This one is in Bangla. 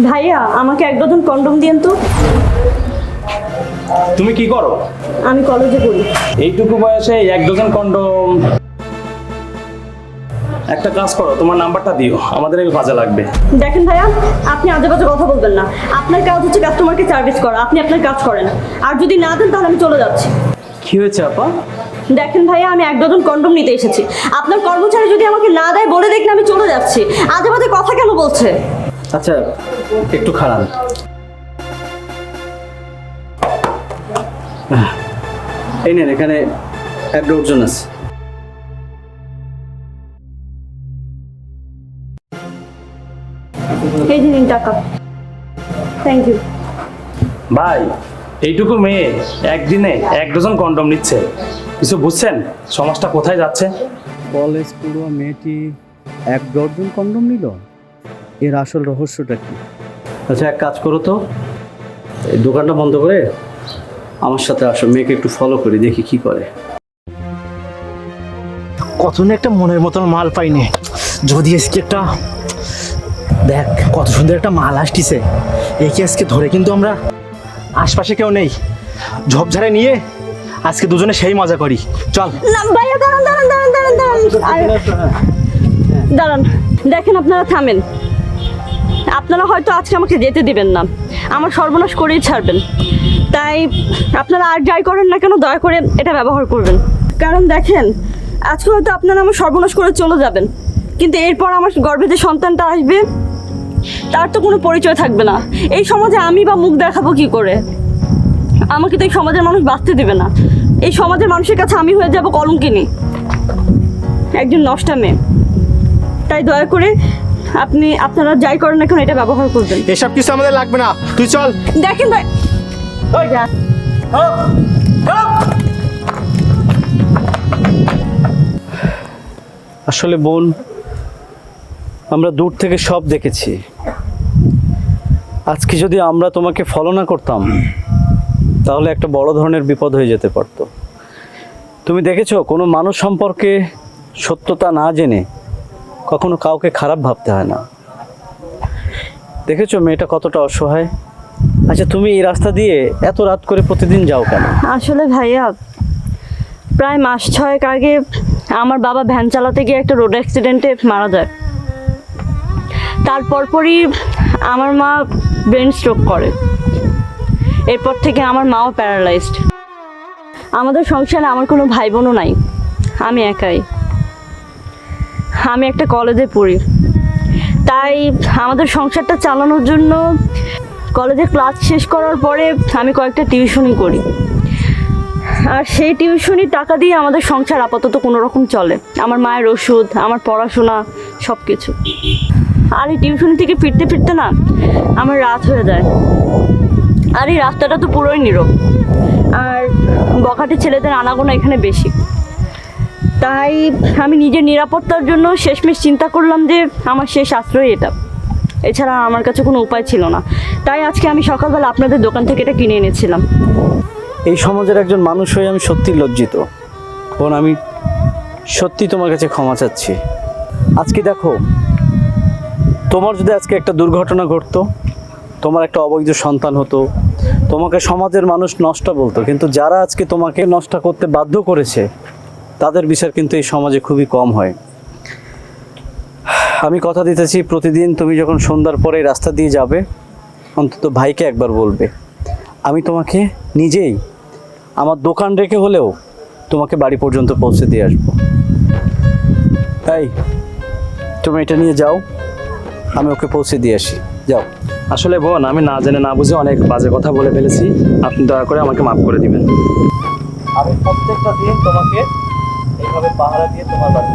ভাইয়া আমাকে 1 ডজন কন্ডম দিয়েন তো। তুমি কি করো? আমি কলেজে পড়ি। এইটুকু বয়সে 1 ডজন কন্ডম? একটা কাজ করো, তোমার নাম্বারটা দিও, আমাদের এই কাজে লাগবে। দেখেন ভাইয়া, আপনি আজে বাজে কথা বলবেন না। আপনার কাজ হচ্ছে কাস্টমারকে সার্ভিস করা, আপনি আপনার কাজ করেন। আর যদি না দেন তাহলে আমি চলে যাচ্ছি। কি হয়েছে আপা? দেখেন ভাইয়া, আমি 1 ডজন কন্ডম নিতে এসেছি। আপনার কর্মচারী যদি আমাকে না দেয় বলে দেখলে আমি চলে যাচ্ছি। আজে বাজে কথা কেন বলছে? আচ্ছা একটু খারাপ। এই নেন, এখানে 1 ডজন আছে। এই যে নিন টাকা। Thank you. ভাই, এইটুকু মেয়ে একদিনে 1 ডজন কন্ডম নিচ্ছে, কিছু বুঝছেন সমাজটা কোথায় যাচ্ছে? কলেজ পড়ুয়া মেয়েটি 1 ডজন কন্ডম নিল, এর আসল রহস্যটা কি? আচ্ছা এক কাজ করো তো, এই দোকানটা বন্ধ করে আমার সাথে আসো, মেয়েকে একটু ফলো করি, দেখি কি করে। কত না একটা মনের মতন মাল পাইনি, যদি আজকে একটা দেখ কত সুন্দর একটা মাল আসতেছে, একে আজকে ধরে কিন্তু আমরা আশপাশে কেউ নেই, ঝোপঝাড়ে নিয়ে আজকে দুজনে সেই মজা করি। চল না ভাইয়া, দাঁড়ান দাঁড়ান দাঁড়ান দাঁড়ান দাঁড়ান দাঁড়ান। দেখেন আপনারা থামেন। আপনারা হয়তো আজকে আমাকে যেতে দিবেন না, আমার সর্বনাশ করেই ছাড়বেন। তাই আপনারা আর যাই করেন না কেন দয়া করে এটা ব্যবহার করবেন। কারণ দেখেন, আজকে হয়তো আপনারা আমার সর্বনাশ করে চলে যাবেন, কিন্তু এরপর আমার গর্ভে যে সন্তানটা আসবে তার তো কোনো পরিচয় থাকবে না। এই সমাজে আমি বা মুখ দেখাবো কি করে? আমাকে তো এই সমাজের মানুষ বাঁচতে দেবে না। এই সমাজের মানুষের কাছে আমি হয়ে যাব কলঙ্কিনী, একজন নষ্টা মেয়ে। তাই দয়া করে আপনারা যাই করেন না কেন এটা ব্যবহার করবেন। এসব কিছু আমাদের লাগবে না, তুই চল। দেখেন আসলে বোন, আমরা দূর থেকে সব দেখেছি। আজকে যদি আমরা তোমাকে ফলো না করতাম তাহলে একটা বড় ধরনের বিপদ হয়ে যেতে পারতো। তুমি দেখেছো, কোনো মানুষ সম্পর্কে সত্যতা না জেনে কখনো কাউকে খারাপ ভাবতে হয় না। দেখেছো মেয়েটা কতটা অসহায়। আচ্ছা তুমি এই রাস্তা দিয়ে এত রাত করে প্রতিদিন যাও কেন? আসলে ভাইয়া, প্রায় মাস 6 আগে আমার বাবা ভ্যান চালাতে গিয়ে একটা রোড অ্যাক্সিডেন্টে মারা যায়। তারপরই আমার মা ব্রেন স্ট্রোক করে। এরপর থেকে আমার মাও প্যারালাইজড। আমাদের সংসারে আমার কোনো ভাই বোনও নাই, আমি একাই। আমি একটা কলেজে পড়ি, তাই আমাদের সংসারটা চালানোর জন্য কলেজে ক্লাস শেষ করার পরে আমি কয়েকটা টিউশনি করি। আর সেই টিউশনির টাকা দিয়ে আমাদের সংসার আপাতত কোনো রকম চলে। আমার মায়ের ওষুধ, আমার পড়াশোনা, সব কিছু। আর এই টিউশনি থেকে ফিরতে ফিরতে না আমার রাত হয়ে যায়। আর এই রাস্তাটা তো পুরোই নীরব, আর বখাটে ছেলেদের আনাগোনা এখানে বেশি। তাই আমি নিজের নিরাপত্তার জন্য শেষমেশ চিন্তা করলাম যে আমার শেষ আশ্রয় এটা, এছাড়া আমার কাছে কোনো উপায় ছিল না। তাই আজকে আমি সকালবেলা আপনাদের দোকান থেকে এটা কিনে এনেছিলাম। এই সমাজের একজন মানুষ হয়ে আমি সত্যি লজ্জিত বোন। আমি সত্যি তোমার কাছে ক্ষমা চাচ্ছি। আজকে দেখো, তোমার যদি আজকে একটা দুর্ঘটনা ঘটতো, তোমার একটা অবৈধ সন্তান হতো, তোমাকে সমাজের মানুষ নষ্ট বলতো, কিন্তু যারা আজকে তোমাকে নষ্ট করতে বাধ্য করেছে তাদের বিচার কিন্তু এই সমাজে খুবই কম হয়। আমি কথা দিতেছি, প্রতিদিন তুমি যখন সন্ধ্যার পরে রাস্তা দিয়ে যাবে অন্তত ভাইকে একবার বলবে, আমি তোমাকে নিজেই আমার দোকান রেখে হলেও তোমাকে বাড়ি পর্যন্ত পৌঁছে দিয়ে আসবো। তাই তুমি এটা নিয়ে যাও, আমি ওকে পৌঁছে দিয়ে আসি। যাও। আসলে বোন, আমি না জেনে না বুঝে অনেক বাজে কথা বলে ফেলেছি, আপনি দয়া করে আমাকে মাফ করে দিবেন। আমি প্রত্যেকটা দিন তোমাকে এইভাবে পাহারা দিয়ে তোমার বাড়ি